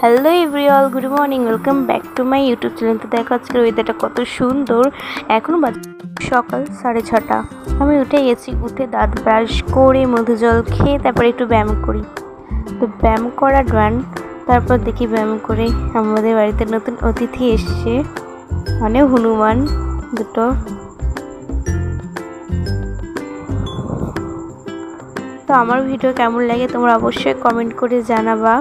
Hello everyone, good morning, welcome back to my YouTube channel. তো দেখো আজকের ওয়েদারটা কত সুন্দর। এখনও সকাল 6:30। আমি উঠে গেছি, উঠে দাঁত ব্রাশ করে মধু জল খেয়ে তারপরে একটু ব্যায়াম করি। তো ব্যায়াম করা ডান, তারপর দেখি ব্যায়াম করে আমাদের বাড়িতে নতুন অতিথি এসছে, মানে হনুমান দুটো। তো আমার ভিডিও কেমন লাগে তোমরা অবশ্যই কমেন্ট করে জানাবা।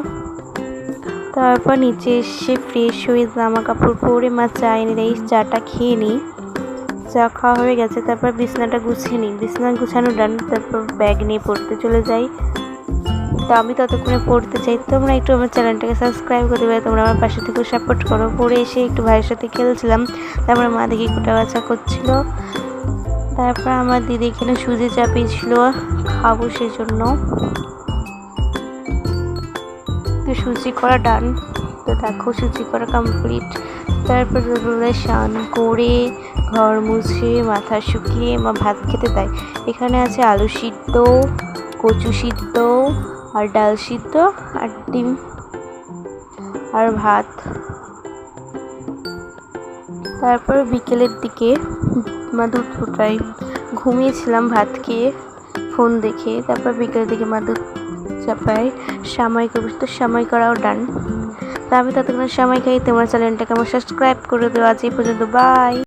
তারপর নিচে এসে ফ্রেশ হয়ে জামা কাপড় পরে মা চা এনে দেয়, চাটা খেয়ে নিই। চা খাওয়া হয়ে গেছে, তারপর বিছানাটা গুছিয়ে নিই। বিছানা গুছানো ডান, তারপর ব্যাগ নিয়ে পড়তে চলে যাই। তো আমি ততক্ষণে পড়তে চাই। তোমরা একটু আমার চ্যানেলটাকে সাবস্ক্রাইব করে দেবে, তোমরা আমার পাশে থেকে সাপোর্ট করো। পড়ে এসে একটু ভাইয়ের সাথে খেলছিলাম, তারপরে মা দেখি কোটা বাছা করছিল। তারপর আমার দিদি এখানে সুজি চাপিয়েছিল, খাবো সেই জন্য। তো সুজি করা ডান। তো দেখো সুজি করা কমপ্লিট। তারপর স্নান করে ঘর মুছে মাথা শুকিয়ে মা ভাত খেতে দেয়। এখানে আছে আলু সিদ্ধ, কচু সিদ্ধ, আর ডাল সিদ্ধ, আর ডিম, আর ভাত। তারপর বিকেলের দিকে মা দুধ ফোটায়। ঘুমিয়েছিলাম ভাত খেয়ে ফোন দেখে। তারপর বিকেলের দিকে মা দুধ চাপায়, সামাই করবো। তো সামাই করাও ডান। তা আমি ততক্ষণ সময় খাই। তোমার চ্যানেলটাকে আমার সাবস্ক্রাইব করে দেওয়া। আজ এই পর্যন্ত, বাই।